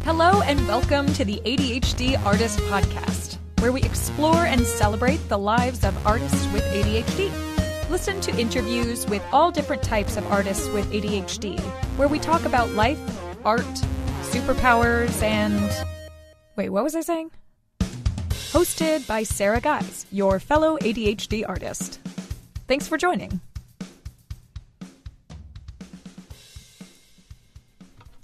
Hello and welcome to the ADHD Artist Podcast, where we explore and celebrate the lives of artists with ADHD. Listen to interviews with all different types of artists with ADHD, where we talk about life, art, superpowers, and... Wait, what was I saying? Hosted by Sarah Guys, your fellow ADHD artist. Thanks for joining.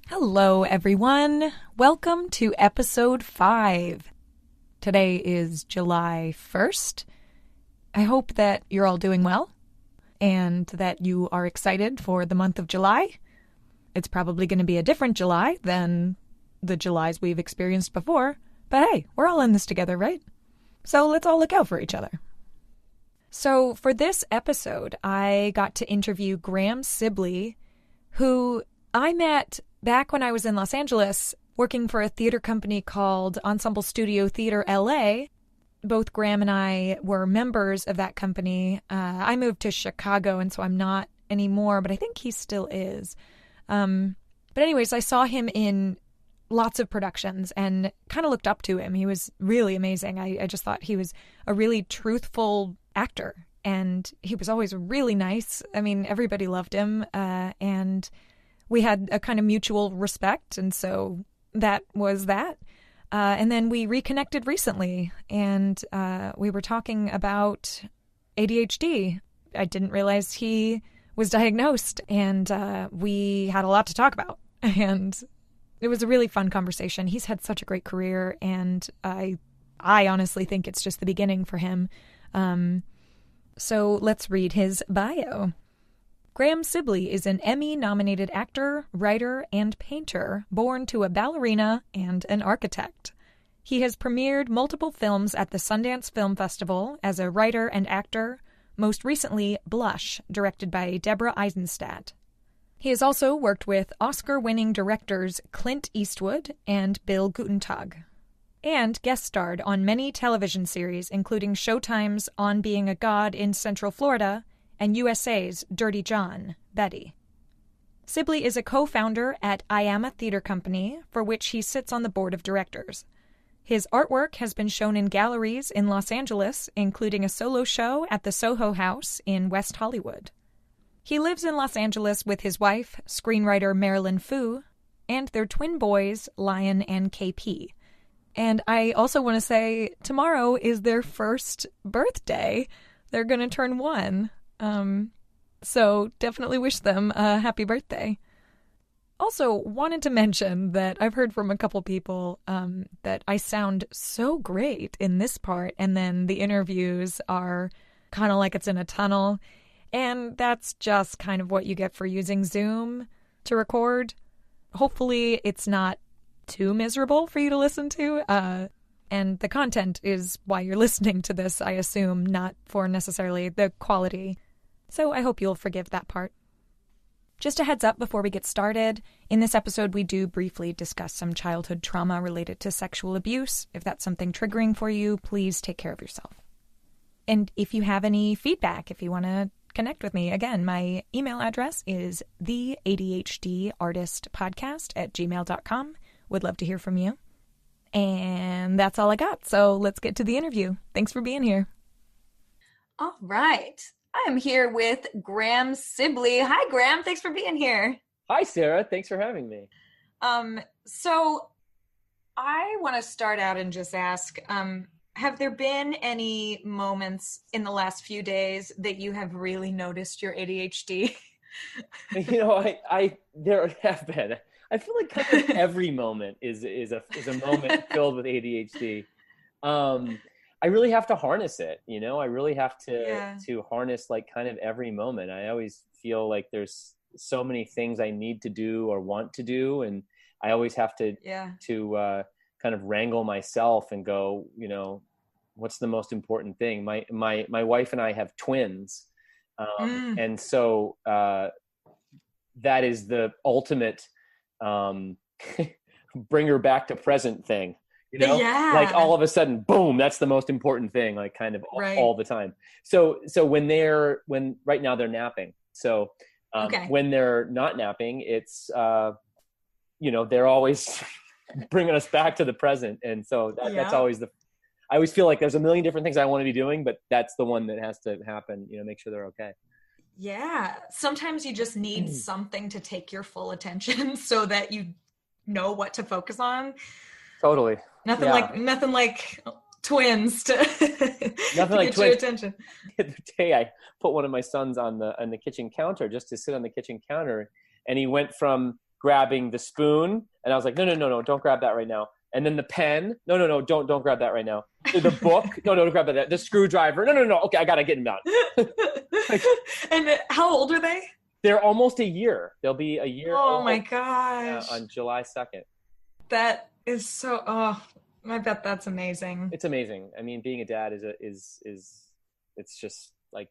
Hello, everyone. Welcome to episode 5. Today is July 1st. I hope that you're all doing well and that you are excited for the month of July. It's probably going to be a different July than the Julys we've experienced before, but hey, we're all in this together, right? So let's all look out for each other. So for this episode, I got to interview Graham Sibley, who I met back when I was in Los Angeles working for a theater company called Ensemble Studio Theater LA. Both Graham and I were members of that company. I moved to Chicago, and so I'm not anymore, but I think he still is. But anyways, I saw him in lots of productions and kind of looked up to him. He was really amazing. I just thought he was a really truthful actor, and he was always really nice. I mean, everybody loved him, and we had a kind of mutual respect, and so that was that. And then we reconnected recently, and we were talking about ADHD. I didn't realize he was diagnosed, and we had a lot to talk about. And it was a really fun conversation. He's had such a great career, and I honestly think it's just the beginning for him. So let's read his bio. Graham Sibley is an Emmy-nominated actor, writer, and painter, born to a ballerina and an architect. He has premiered multiple films at the Sundance Film Festival as a writer and actor, most recently Blush, directed by Deborah Eisenstadt. He has also worked with Oscar-winning directors Clint Eastwood and Bill Gutentag, and guest starred on many television series, including Showtime's On Being a God in Central Florida and USA's Dirty John, Betty. Sibley is a co-founder at I Am a Theater Company, for which he sits on the board of directors. His artwork has been shown in galleries in Los Angeles, including a solo show at the Soho House in West Hollywood. He lives in Los Angeles with his wife, screenwriter Marilyn Fu, and their twin boys, Lion and KP. And I also want to say, tomorrow is their first birthday. They're going to turn 1. So definitely wish them a happy birthday. Also wanted to mention that I've heard from a couple people that I sound so great in this part, and then the interviews are kind of like it's in a tunnel. And that's just kind of what you get for using Zoom to record. Hopefully it's not too miserable for you to listen to. And the content is why you're listening to this, I assume, not for necessarily the quality. So I hope you'll forgive that part. Just a heads up before we get started, in this episode we do briefly discuss some childhood trauma related to sexual abuse. If that's something triggering for you, please take care of yourself. And if you have any feedback, if you want to connect with me, again, my email address is theadhdartistpodcast@gmail.com. Would love to hear from you. And that's all I got, so let's get to the interview. Thanks for being here. All right. I am here with Graham Sibley. Hi, Graham. Thanks for being here. Hi, Sarah. Thanks for having me. So I want to start out and just ask, have there been any moments in the last few days that you have really noticed your ADHD? There have been. I feel like kind of every moment is a moment filled with ADHD. I really have to harness it, I really have to harness like kind of every moment. I always feel like there's so many things I need to do or want to do. And I always have to kind of wrangle myself and go, what's the most important thing? My wife and I have twins. And so that is the ultimate bring her back to present thing. Like all of a sudden, boom, that's the most important thing, like kind of all the time. So when right now they're napping. So when they're not napping, it's, they're always bringing us back to the present. And so that's always I always feel like there's a million different things I want to be doing, but that's the one that has to happen, make sure they're okay. Yeah. Sometimes you just need something to take your full attention so that you know what to focus on. Totally. Nothing like twins to, get your attention. The other day I put one of my sons on the kitchen counter just to sit on the kitchen counter, and he went from grabbing the spoon, and I was like, no, don't grab that right now. And then the pen, no, don't grab that right now. The book, no, don't grab that. The screwdriver, no, okay, I gotta get him out. And how old are they? They're almost a year. They'll be a year. Oh my gosh! On July 2nd. That is so. Oh, I bet that's amazing. It's amazing. I mean, being a dad is it's just like,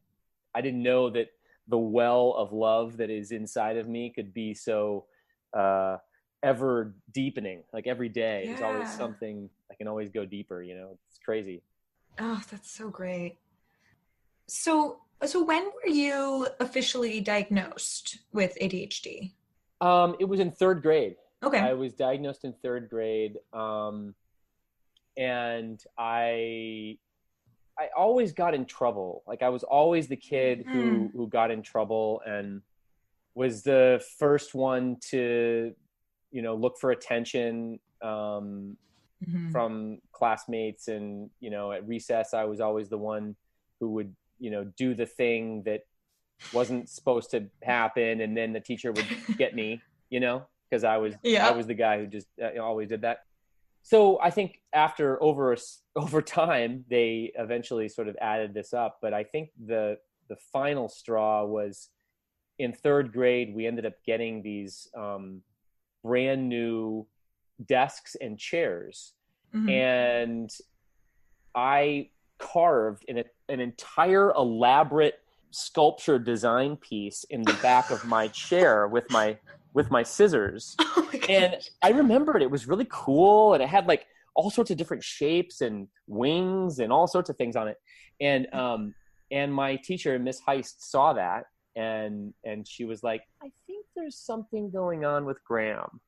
I didn't know that the well of love that is inside of me could be so ever deepening. Like every day, there's always something. I can always go deeper. It's crazy. Oh, that's so great. So when were you officially diagnosed with ADHD? It was in third grade. Okay. I was diagnosed in third grade. And I always got in trouble. Like I was always the kid who got in trouble and was the first one to, look for attention from classmates. And, at recess, I was always the one who would, do the thing that wasn't supposed to happen. And then the teacher would get me, because I was the guy who just always did that. So I think after over time, they eventually sort of added this up. But I think the final straw was in third grade. We ended up getting these brand new desks and chairs, and I carved an entire elaborate sculpture design piece in the back of my chair with my scissors. Oh my gosh. And I remembered it was really cool, and it had like all sorts of different shapes and wings and all sorts of things on it. And my teacher, Miss Heist, saw that, and she was like, I think there's something going on with Graham.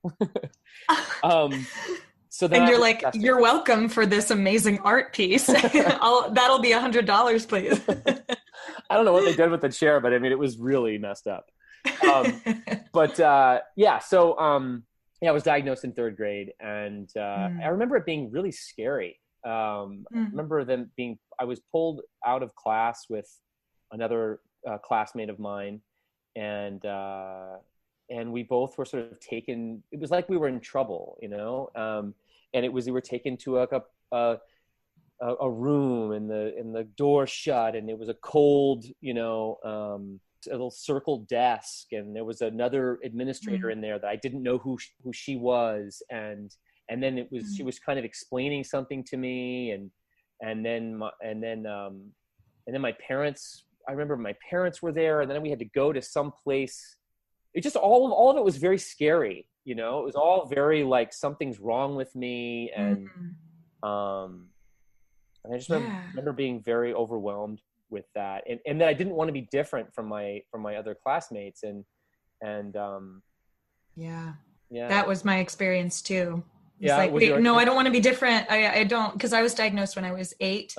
So then you're like, you're welcome for this amazing art piece. That'll be $100, please. I don't know what they did with the chair, but I mean, it was really messed up. So I was diagnosed in third grade, and I remember it being really scary. I remember I was pulled out of class with another classmate of mine, and we both were sort of taken. It was like we were in trouble, and we were taken to a room, and the door shut, and it was a cold, a little circle desk, and there was another administrator in there that I didn't know who she was, and then she was kind of explaining something to me, and then my parents. I remember my parents were there, and then we had to go to some place. It just all of it was very scary, it was all very like something's wrong with me, and I just remember being very overwhelmed with that, and that I didn't want to be different from my other classmates, and that was my experience too. It's like, no, I don't want to be different. I don't, because I was diagnosed when I was 8.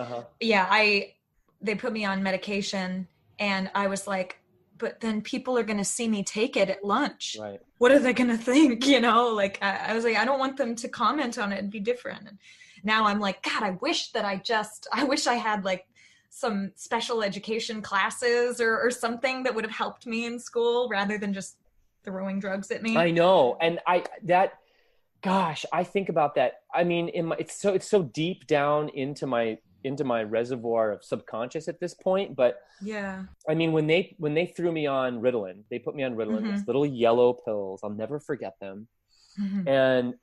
They put me on medication, and I was like, but then people are going to see me take it at lunch. Right. What are they going to think? Like, I was like, I don't want them to comment on it and be different. And now I'm like, God, I wish I had like some special education classes or something that would have helped me in school rather than just throwing drugs at me. I know. And I think about that. I mean, it's so deep down into my reservoir of subconscious at this point. But I mean, when they threw me on Ritalin, they put me on Ritalin, these little yellow pills. I'll never forget them. And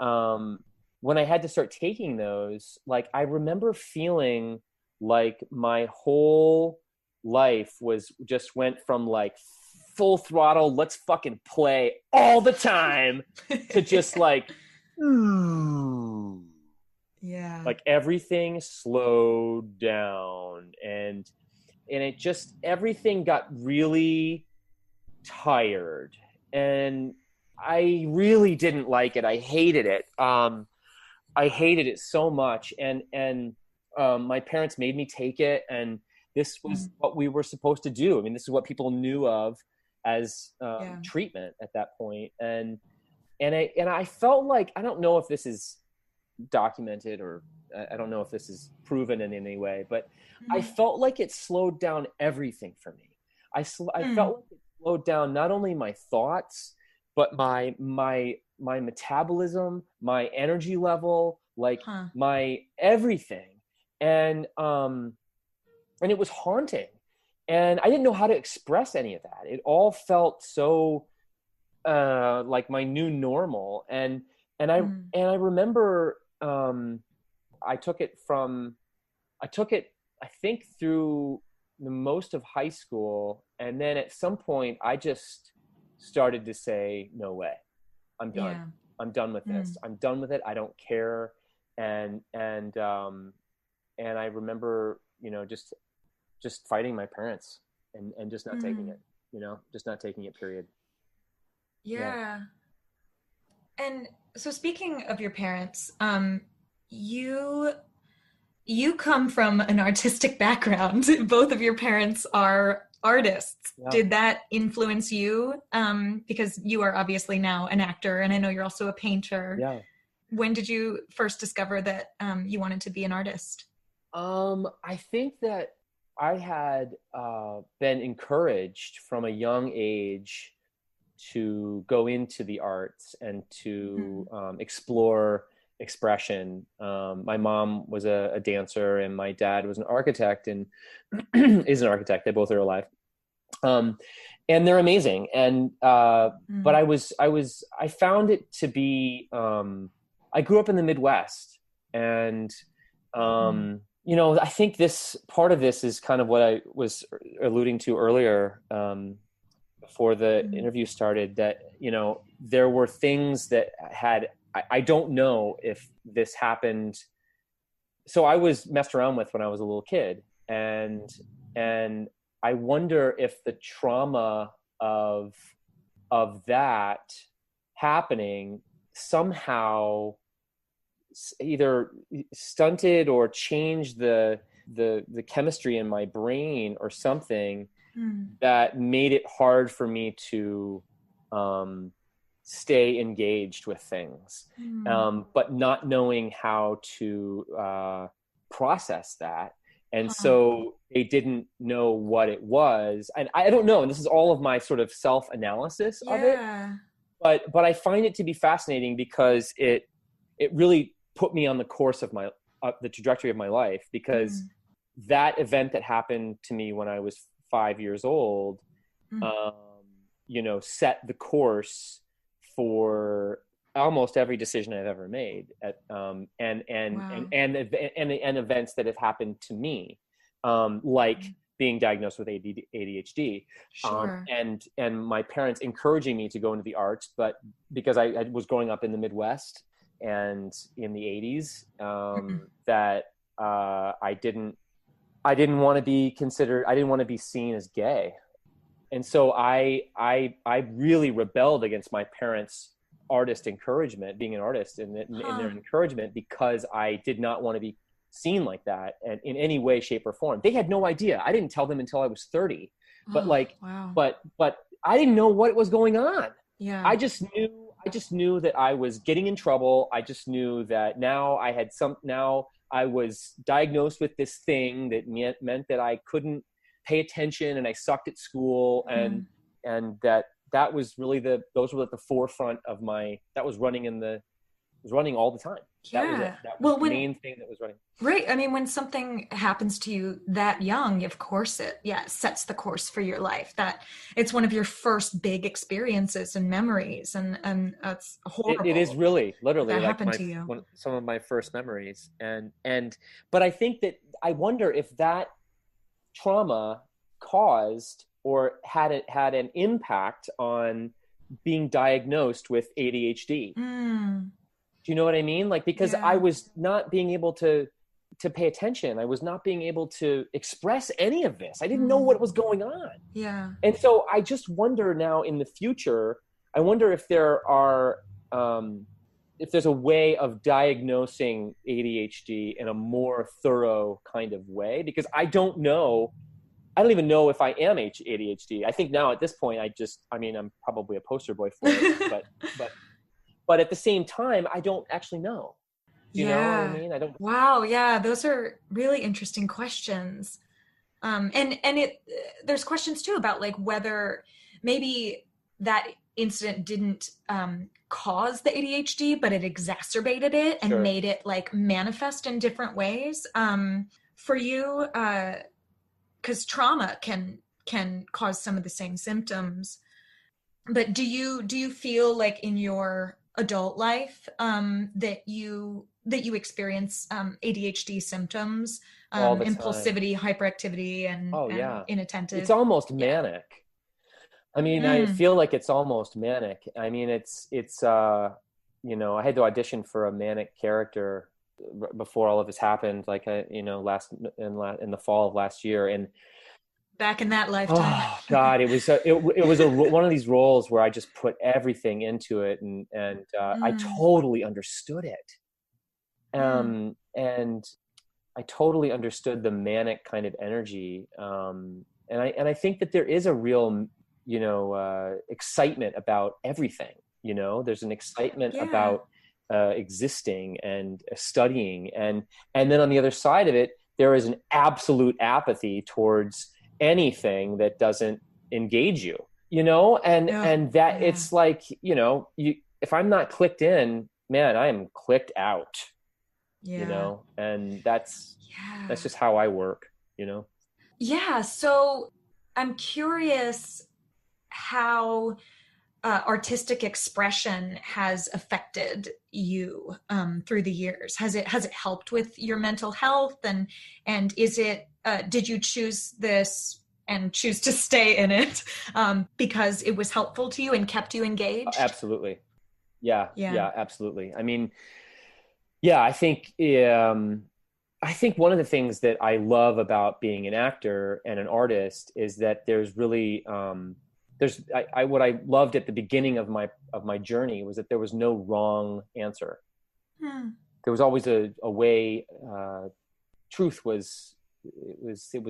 when I had to start taking those, like, I remember feeling like my whole life went from like full throttle, let's fucking play all the time, to just like, like everything slowed down, and it just, everything got really tired, and I really didn't like it. I hated it. I hated it so much. And my parents made me take it, and this was what we were supposed to do. I mean, this is what people knew of as treatment at that point. And I felt like, I don't know if this is documented, or I don't know if this is proven in any way, but I felt like it slowed down everything for me. I felt like it slowed down not only my thoughts, but my metabolism, my energy level, like my everything. And it was haunting, and I didn't know how to express any of that. It all felt so like my new normal. And I remember I took it, I think, through the most of high school. And then at some point I just started to say, no way, I'm done. Yeah. I'm done with this. I'm done with it. I don't care. And I remember, just fighting my parents and just not taking it, just not taking it, period. Yeah. And so, speaking of your parents, you come from an artistic background. Both of your parents are artists. Yeah. Did that influence you? Because you are obviously now an actor, and I know you're also a painter. Yeah. When did you first discover that you wanted to be an artist? I think that I had been encouraged from a young age to go into the arts and to explore expression. My mom was a dancer, and my dad was an architect and is an architect. They both are alive. And they're amazing. And, but I found it to be, I grew up in the Midwest, and, I think this part of this is kind of what I was alluding to earlier, before the interview started, that, there were things that I don't know if this happened. So I was messed around with when I was a little kid, and I wonder if the trauma of that happening somehow either stunted or changed the chemistry in my brain or something that made it hard for me to stay engaged with things, but not knowing how to process that. And so they didn't know what it was. And I don't know. And this is all of my sort of self-analysis of it. But I find it to be fascinating because it really put me on the course of the trajectory of my life, because that event that happened to me when I was 5 years old, set the course for almost every decision I've ever made, and events that have happened to me, like being diagnosed with ADHD, and my parents encouraging me to go into the arts, but because I was growing up in the Midwest and in the 80s, that I didn't want to be considered, I didn't want to be seen as gay. And so I really rebelled against my parents' artist encouragement, being an artist, and in their encouragement, because I did not want to be seen like that, and in any way, shape, or form. They had no idea. I didn't tell them until I was 30. But but I didn't know what was going on. Yeah. I just knew that I was getting in trouble. I just knew that now I was diagnosed with this thing that meant that I couldn't pay attention, and I sucked at school, and that was really those were at the forefront of that was running all the time. Yeah. That was the main thing that was running. Right. I mean, when something happens to you that young, of course it sets the course for your life. That it's one of your first big experiences and memories, and that's horrible. It is really literally that like happened to you. Some of my first memories, but I think that I wonder if that trauma caused or had an impact on being diagnosed with ADHD. Do you know what I mean? Like, because I was not being able to pay attention. I was not being able to express any of this. I didn't know what was going on. Yeah. And so I just wonder now in the future, I wonder if there are if there's a way of diagnosing ADHD in a more thorough kind of way, because I don't even know if I am ADHD. I think now at this point, I'm probably a poster boy for it, but at the same time, I don't actually know. Do you know what I mean? I don't. Wow. Yeah. Those are really interesting questions. There's questions too about like whether maybe that incident didn't cause the ADHD, but it exacerbated it and made it like manifest in different ways. For you, because trauma can cause some of the same symptoms. But do you feel like in your adult life that you experience ADHD symptoms, All the impulsivity, time. hyperactivity, and inattentive? It's almost manic. I mean, I feel like it's almost manic. I mean, it's I had to audition for a manic character before all of this happened, like in the fall of last year, and back in that lifetime. Oh God, it was one of these roles where I just put everything into it, and I totally understood it, and I totally understood the manic kind of energy, and I think that there is a real excitement about everything. There's an excitement about existing and studying, and then on the other side of it, there is an absolute apathy towards anything that doesn't engage you, and that it's like, if I'm not clicked in, man, I am clicked out, and that's just how I work, Yeah. So I'm curious how artistic expression has affected you through the years. Has it helped with your mental health, and is it did you choose this and choose to stay in it because it was helpful to you and kept you engaged? Absolutely. Yeah, absolutely. I mean, I think one of the things that I love about being an actor and an artist is that there's really what I loved at the beginning of my journey was that there was no wrong answer. There was always a way. Truth was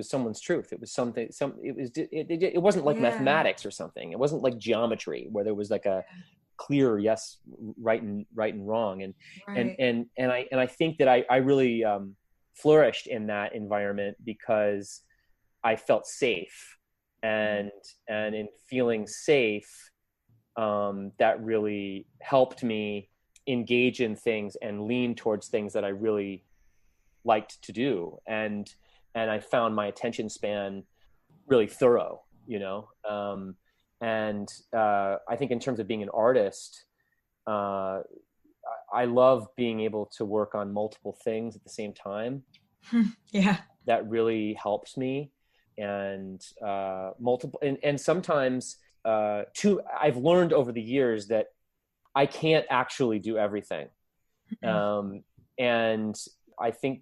someone's truth. It was something. It wasn't like mathematics or something. It wasn't like geometry where there was like a clear yes, right and wrong. And I think that I really flourished in that environment because I felt safe. And in feeling safe, that really helped me engage in things and lean towards things that I really liked to do. And I found my attention span really thorough, and I think in terms of being an artist, I love being able to work on multiple things at the same time. That really helps me. And and sometimes I've learned over the years that I can't actually do everything. And I think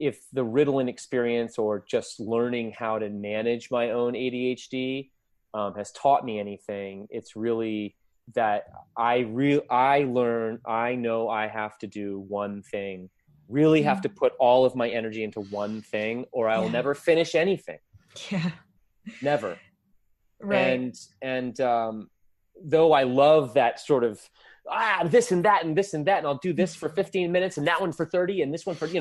if the Ritalin experience or just learning how to manage my own ADHD has taught me anything, it's really that I know I have to do one thing, really have to put all of my energy into one thing, or I'll never finish anything. Never. Right. And though I love that sort of this and that and this and that, and I'll do this for 15 minutes and that one for 30 and this one for I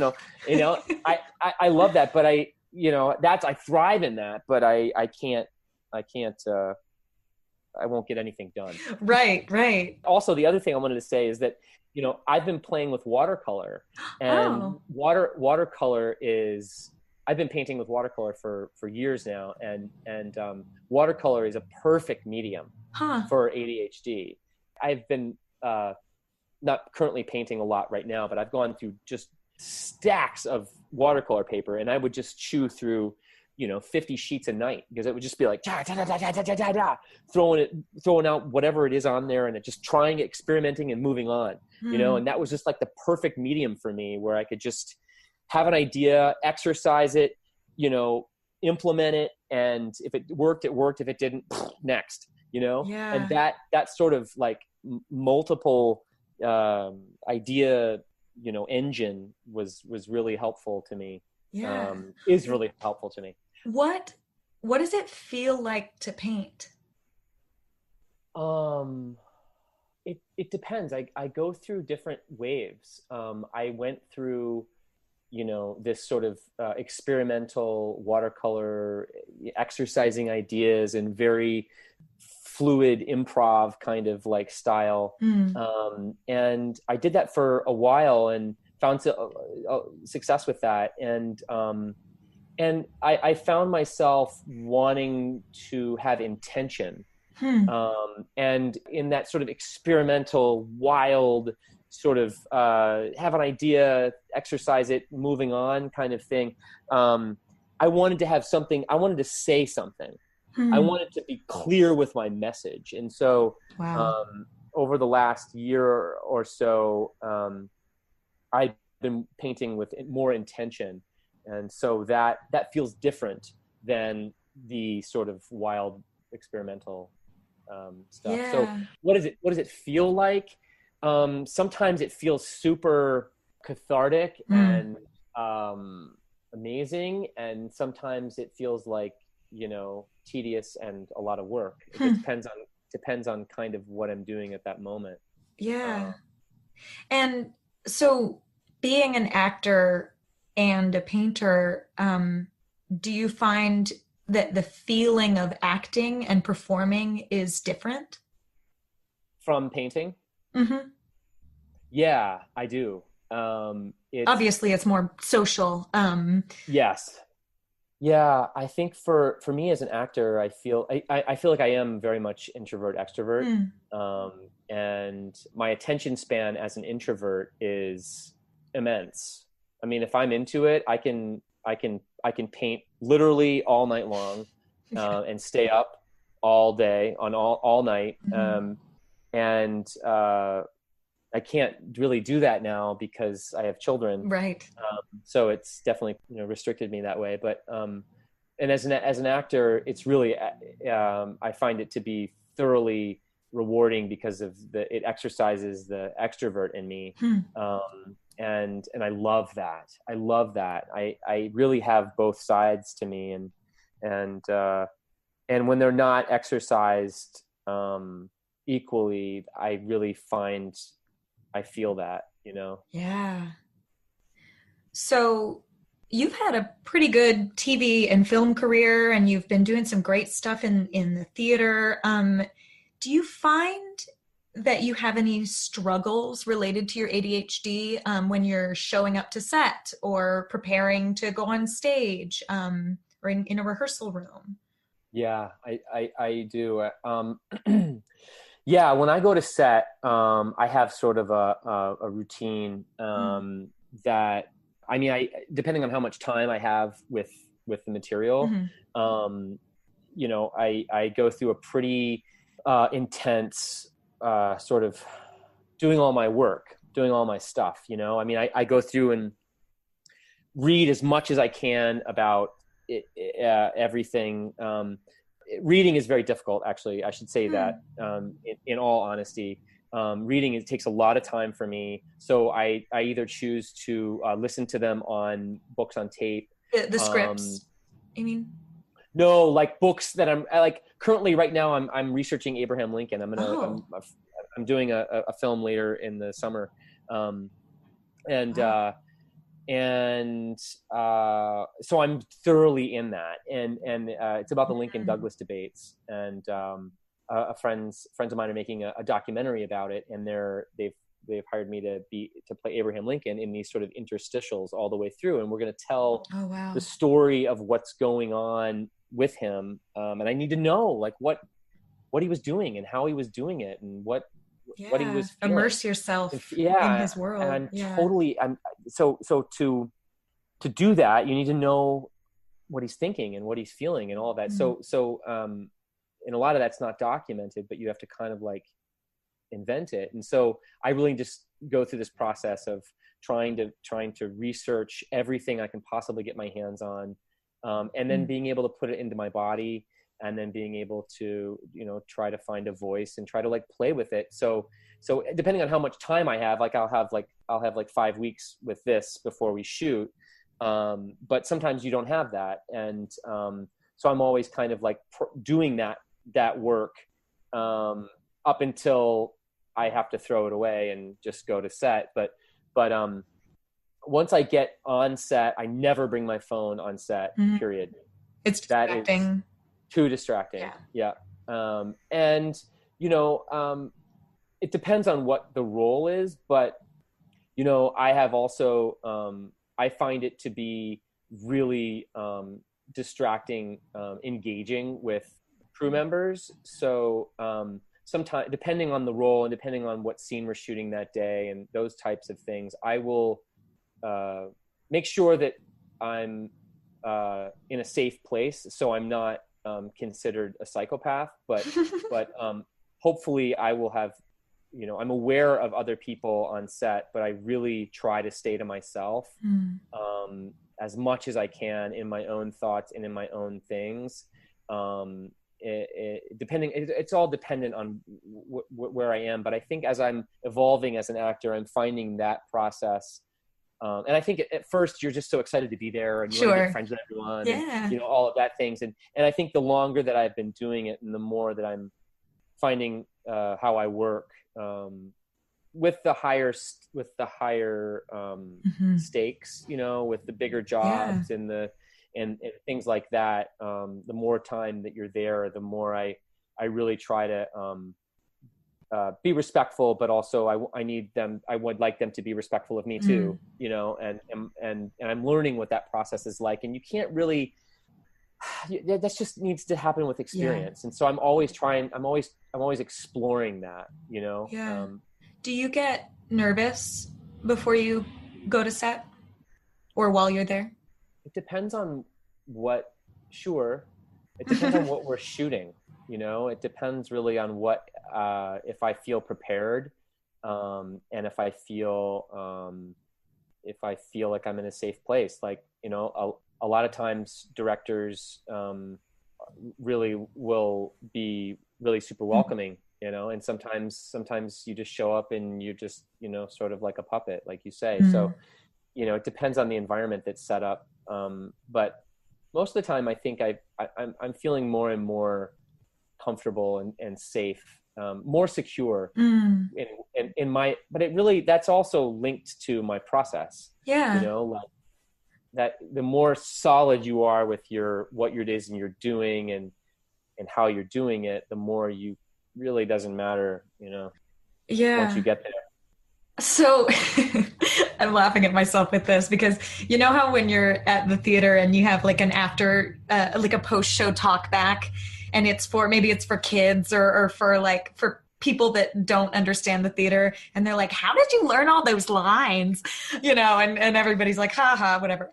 love that, but I thrive in that, but I can't I won't get anything done. Right. Also, the other thing I wanted to say is that I've been playing with watercolor, and watercolor is. I've been painting with watercolor for years now, and watercolor is a perfect medium for ADHD. I've been not currently painting a lot right now, but I've gone through just stacks of watercolor paper, and I would just chew through 50 sheets a night, because it would just be like throwing out whatever it is on there, and just trying, experimenting, and moving on. And that was just like the perfect medium for me, where I could just have an idea, exercise it, implement it, and if it worked, it worked. If it didn't, next. And that sort of like multiple idea, engine was really helpful to me. Yeah. Is really helpful to me. What does it feel like to paint? It depends. I go through different waves. I went through, this sort of experimental watercolor, exercising ideas and very fluid improv kind of like style. And I did that for a while and found success with that. And I found myself wanting to have intention. And in that sort of experimental, wild sort of have an idea, exercise it, moving on kind of thing. I wanted to have something, I wanted to say something. I wanted to be clear with my message. And so over the last year or so, I've been painting with more intention. And so that feels different than the sort of wild experimental stuff. Yeah. So what does it feel like? Sometimes it feels super cathartic and amazing, and sometimes it feels like, tedious and a lot of work. It depends on kind of what I'm doing at that moment. Yeah. And so being an actor and a painter, do you find that the feeling of acting and performing is different from painting? Yeah, I do. Obviously it's more social. Yes. Yeah, I think for me as an actor, I feel like I am very much introvert extrovert. And my attention span as an introvert is immense. I mean, if I'm into it, I can paint literally all night long, and stay up all day on all night. And I can't really do that now because I have children. Right. So it's definitely, restricted me that way. But, and as an actor, it's really, I find it to be thoroughly rewarding because of it exercises the extrovert in me. And I love that. I really have both sides to me, and when they're not exercised equally, I really I feel that, Yeah. So you've had a pretty good TV and film career, and you've been doing some great stuff in the theater. Do you find that you have any struggles related to your ADHD when you're showing up to set or preparing to go on stage, or in a rehearsal room? Yeah, I do. Yeah, when I go to set, I have sort of a routine that, I mean, depending on how much time I have with the material, I go through a pretty intense sort of doing all my work, doing all my stuff. I mean, I go through and read as much as I can about everything. Reading is very difficult, actually. I should say that, in all honesty. Reading, it takes a lot of time for me. So I either choose to listen to them on books on tape. The scripts, you mean? No, like books that I'm like currently right now. I'm researching Abraham Lincoln. I'm doing a film later in the summer, so I'm thoroughly in that, and it's about the Lincoln Douglas debates, and friends of mine are making a documentary about it, and they've hired me to play Abraham Lincoln in these sort of interstitials all the way through, and we're going to tell the story of what's going on with him, and I need to know like what he was doing and how he was doing it and what he was feeling. Immerse yourself in his world. And I'm so to do that, you need to know what he's thinking and what he's feeling and all that. So and a lot of that's not documented, but you have to kind of like invent it. And so I really just go through this process of trying to research everything I can possibly get my hands on, and then being able to put it into my body and then being able to, try to find a voice and try to like play with it. So depending on how much time I have, like I'll have like 5 weeks with this before we shoot. But sometimes you don't have that. And, so I'm always kind of like doing that work, up until I have to throw it away and just go to set. But once I get on set, I never bring my phone on set, period. It's distracting. That is too distracting. Yeah. And, it depends on what the role is, but, I have also, I find it to be really distracting, engaging with crew members. So sometimes, depending on the role and depending on what scene we're shooting that day and those types of things, I will make sure that I'm in a safe place, so I'm not considered a psychopath. But hopefully I will have, I'm aware of other people on set, but I really try to stay to myself as much as I can in my own thoughts and in my own things. It's all dependent on where I am. But I think as I'm evolving as an actor, I'm finding that process. And I think at first you're just so excited to be there and you want to get friends with everyone, and, all of that things. And I think the longer that I've been doing it and the more that I'm finding how I work, with the higher stakes, with the bigger jobs and things like that, the more time that you're there, the more I really try to be respectful, but also I would like them to be respectful of me too, and I'm learning what that process is like, and you can't really, that just needs to happen with experience. And so I'm always exploring that, Do you get nervous before you go to set or while you're there? It depends on it depends on what we're shooting. It depends really on what, if I feel prepared, and if I feel like I'm in a safe place. Like, a lot of times directors really will be really super welcoming, and sometimes you just show up and you're just, sort of like a puppet, like you say. So, it depends on the environment that's set up. But most of the time I think I'm feeling more and more comfortable and safe, more secure in my, but it really, that's also linked to my process. Like that the more solid you are with what it is and you're doing and how you're doing it, the more you really doesn't matter, once you get there. So I'm laughing at myself with this because you know how when you're at the theater and you have like an after, like a post-show talk back, and maybe it's for kids or for people that don't understand the theater, and they're like, how did you learn all those lines? And everybody's like, ha, whatever.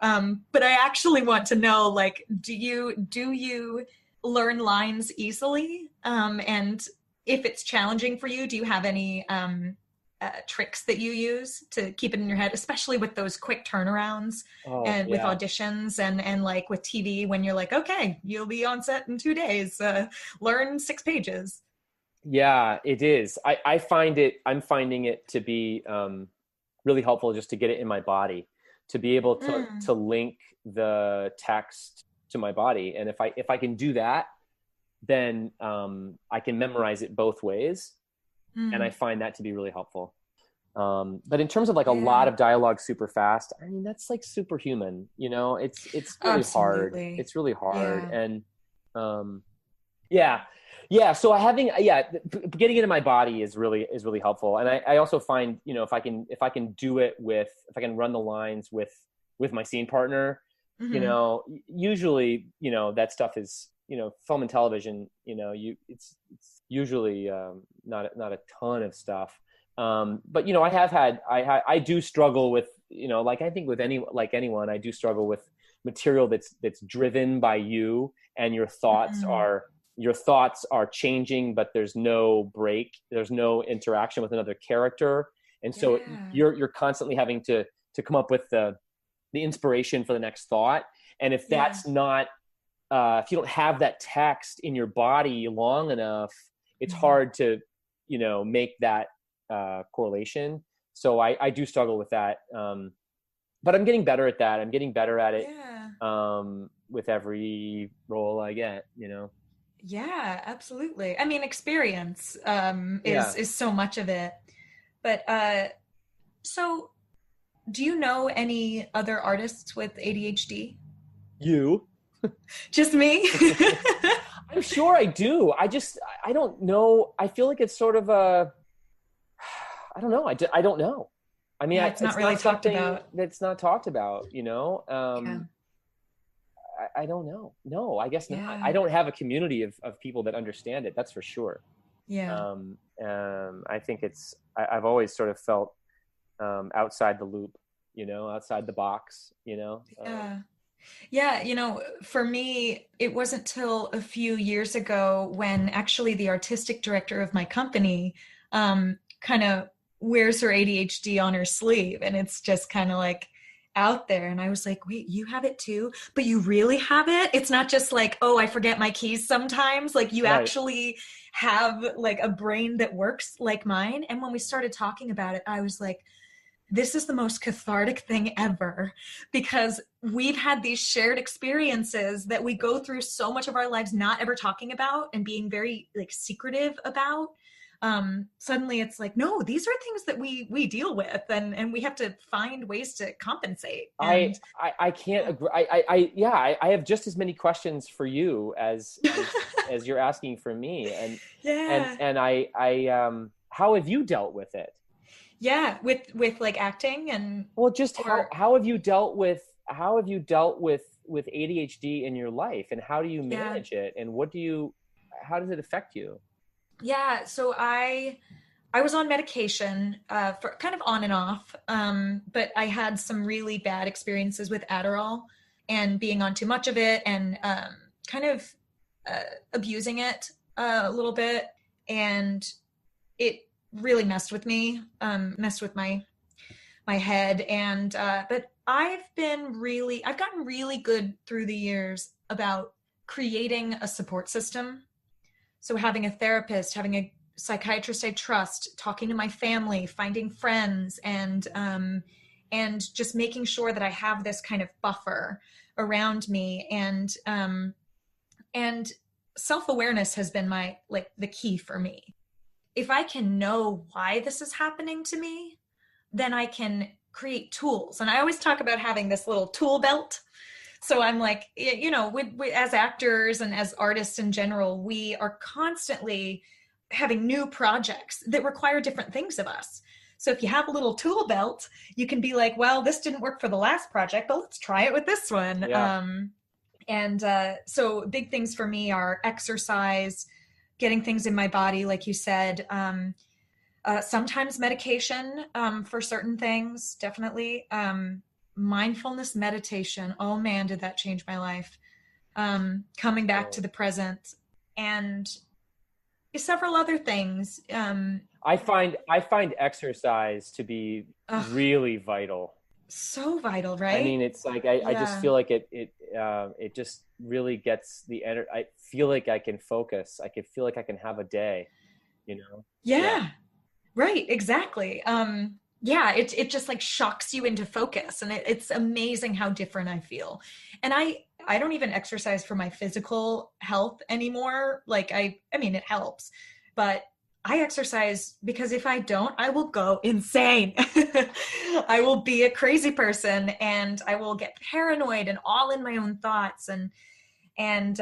But I actually want to know, like, do you learn lines easily? And if it's challenging for you, do you have any tricks that you use to keep it in your head, especially with those quick turnarounds with auditions and like with TV when you're like, okay, you'll be on set in 2 days, learn 6 pages. Yeah, it is. I'm finding it to be really helpful just to get it in my body, to be able to link the text to my body. And if I can do that, then I can memorize it both ways. And I find that to be really helpful. But in terms of like a lot of dialogue super fast, I mean, that's like superhuman, it's really hard. It's really hard. And so getting into my body is really helpful. And I also find, if I can do it if I can run the lines with my scene partner, usually, that stuff is, film and television, it's usually not a ton of stuff. But I do struggle with, like I think with anyone, I do struggle with material that's driven by you, and your thoughts are changing, but there's no break, there's no interaction with another character, and so you're constantly having to come up with the inspiration for the next thought. And if that's not if you don't have that text in your body long enough, it's hard to, make that correlation. So I do struggle with that. But I'm getting better at that. I'm getting better at it with every role I get, Yeah, absolutely. I mean, experience is so much of it. But so do you know any other artists with ADHD? You? Just me? I'm sure I do. I don't know. I feel like it's sort of I don't know. I don't know. I mean, it's not really talked about. That's not talked about, I don't know. No, I guess not. I don't have a community of people that understand it. That's for sure. Yeah. I think I've always sort of felt outside the loop, outside the box, Yeah, for me, it wasn't till a few years ago when actually the artistic director of my company kind of wears her ADHD on her sleeve, and it's just kind of like out there. And I was like, wait, you have it too? But you really have it? It's not just like, oh, I forget my keys sometimes. Like you actually have like a brain that works like mine. And when we started talking about it, I was like, this is the most cathartic thing ever, because we've had these shared experiences that we go through so much of our lives not ever talking about and being very like secretive about. Suddenly it's like, no, these are things that we deal with, and we have to find ways to compensate. And I can't agree. I have just as many questions for you as you're asking for me. And I how have you dealt with it? Yeah, with like acting and just how have you dealt with ADHD in your life, and how do you manage it, and how does it affect you? Yeah, so I was on medication for kind of on and off, but I had some really bad experiences with Adderall and being on too much of it, and kind of abusing it a little bit, and it really messed with me, messed with my head, and but I've gotten really good through the years about creating a support system. So having a therapist, having a psychiatrist I trust, talking to my family, finding friends, and just making sure that I have this kind of buffer around me, and self-awareness has been the key for me. If I can know why this is happening to me, then I can create tools. And I always talk about having this little tool belt. So I'm like, as actors and as artists in general, we are constantly having new projects that require different things of us. So if you have a little tool belt, you can be like, well, this didn't work for the last project, but let's try it with this one. Yeah. So big things for me are exercise, getting things in my body, like you said, sometimes medication for certain things, definitely. Mindfulness meditation. Oh man, did that change my life. Coming back to the present, and several other things. I find exercise to be really vital. So vital, right? I mean, it's like I just feel like it just really gets the energy. I feel like I can focus. I feel like I can have a day, Yeah. Right, exactly. It just like shocks you into focus, and it's amazing how different I feel. And I don't even exercise for my physical health anymore. Like I mean, it helps, but I exercise because if I don't, I will go insane. I will be a crazy person, and I will get paranoid and all in my own thoughts. And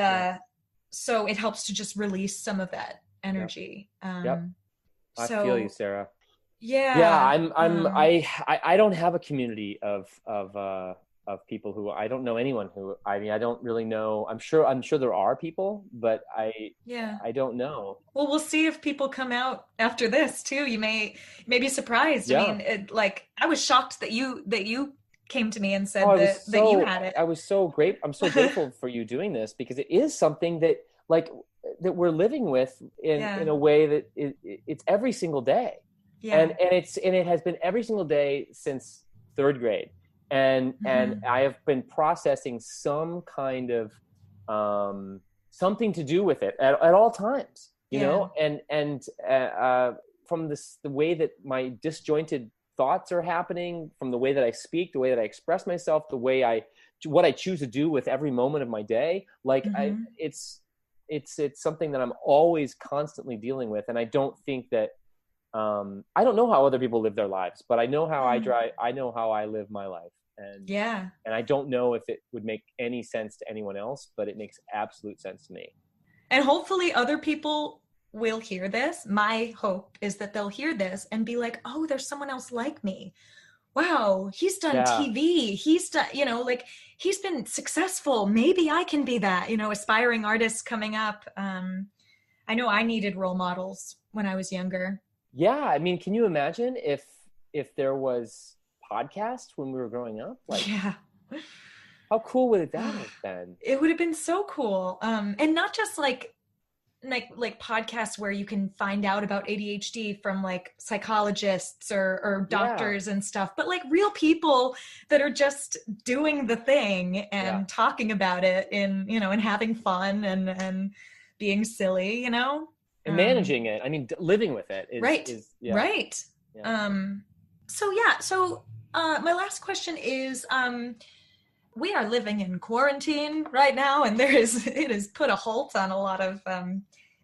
so it helps to just release some of that energy. Yep. I feel you, Sarah. Yeah. I don't have a community of people who, I don't know anyone who, I mean, I don't really know. I'm sure there are people, but I don't know. Well, we'll see if people come out after this too. You may be surprised. Yeah. I mean, I was shocked that you came to me and said that you had it. I was so great. I'm so grateful for you doing this, because it is something that that we're living with in a way that it's every single day. Yeah. And it has been every single day since third grade. And I have been processing some kind of something to do with it at all times, you know, and from the way that my disjointed thoughts are happening, from the way that I speak, the way that I express myself, what I choose to do with every moment of my day. Like it's something that I'm always constantly dealing with. And I don't think that, I don't know how other people live their lives, but I know how I know how I live my life. And I don't know if it would make any sense to anyone else, but it makes absolute sense to me. And hopefully other people will hear this. My hope is that they'll hear this and be like, oh, there's someone else like me. Wow, he's done TV. He's done, you know, like he's been successful. Maybe I can be that, you know, aspiring artists coming up. I know I needed role models when I was younger. Yeah. I mean, can you imagine if there was podcasts when we were growing up? Like, how cool would that have been? It would have been so cool. And not just like podcasts where you can find out about ADHD from like psychologists or doctors and stuff, but like real people that are just doing the thing and talking about it and having fun and being silly, you know, and managing it. I mean, living with it is right. Yeah. So my last question is, we are living in quarantine right now, and it has put a halt on a lot of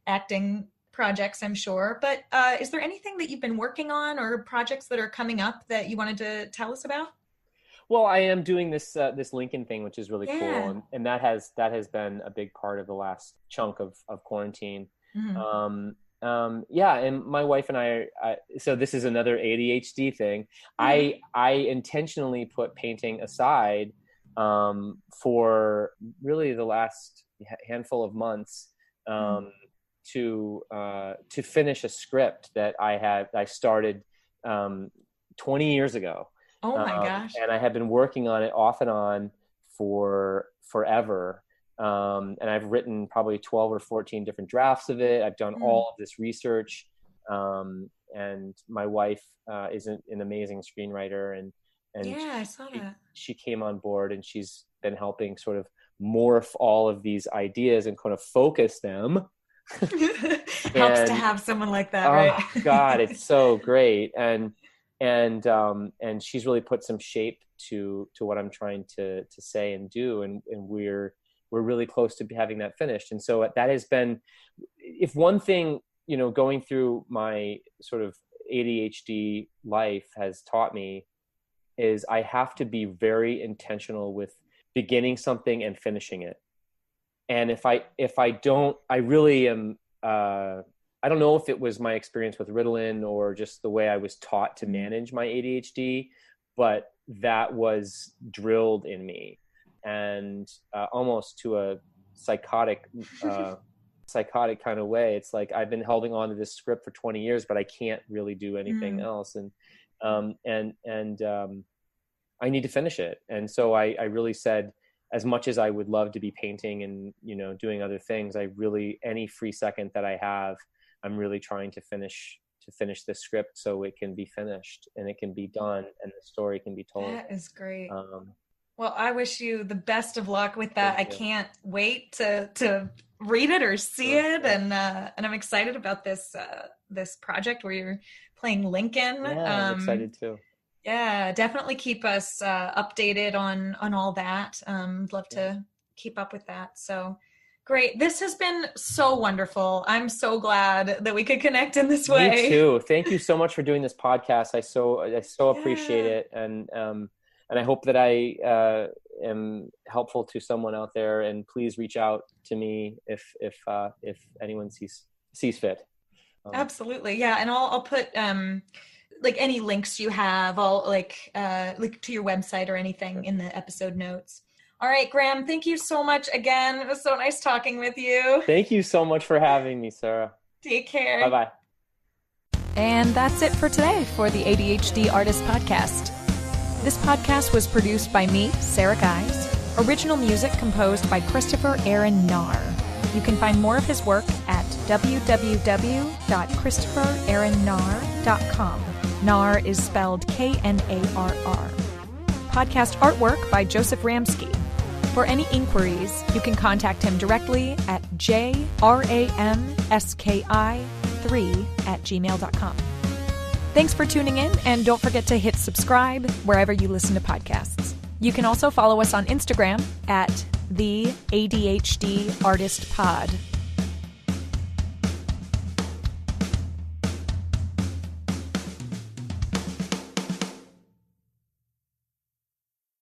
acting projects, I'm sure. But is there anything that you've been working on or projects that are coming up that you wanted to tell us about? Well, I am doing this Lincoln thing, which is really cool, and that has been a big part of the last chunk of quarantine. And my wife and I so this is another ADHD thing. I intentionally put painting aside for really the last handful of months to finish a script that I started 20 years ago. Oh my gosh. And I have been working on it off and on for forever. And I've written probably 12 or 14 different drafts of it. I've done all of this research. And my wife is an amazing screenwriter, and I saw that. She came on board, and she's been helping sort of morph all of these ideas and kind of focus them. Helps to have someone like that, right? Oh God, it's so great. And she's really put some shape to what I'm trying to say and do. And we're really close to having that finished. And so that has been, if one thing, you know, going through my sort of ADHD life has taught me, is I have to be very intentional with beginning something and finishing it. And if I don't, I really am, I don't know if it was my experience with Ritalin or just the way I was taught to manage my ADHD, but that was drilled in me, and almost to a psychotic kind of way. It's like I've been holding on to this script for 20 years, but I can't really do anything else. And I need to finish it. And so I really said, as much as I would love to be painting and, you know, doing other things, any free second that I have, I'm really trying to finish this script so it can be finished and it can be done and the story can be told. That is great. Well, I wish you the best of luck with that. I can't wait to read it or see it. And I'm excited about this project where you're playing Lincoln. Yeah, I'm excited too. Yeah, definitely keep us updated on all that. Love to keep up with that. So great. This has been so wonderful. I'm so glad that we could connect in this way. Me too. Thank you so much for doing this podcast. I so appreciate it. And I hope that I am helpful to someone out there, and please reach out to me if anyone sees fit. Absolutely. Yeah. And I'll put, like any links you have, I'll like to your website or anything in the episode notes. All right, Graham, thank you so much again. It was so nice talking with you. Thank you so much for having me, Sarah. Take care. Bye-bye. And that's it for today for the ADHD Artist Podcast. This podcast was produced by me, Sarah Guise. Original music composed by Christopher Aaron Nahr. You can find more of his work at www.christopheraaronnahr.com. Nahr is spelled Knarr. Podcast artwork by Joseph Ramsky. For any inquiries, you can contact him directly at jramski3@gmail.com. Thanks for tuning in, and don't forget to hit subscribe wherever you listen to podcasts. You can also follow us on Instagram at the ADHD Artist Pod.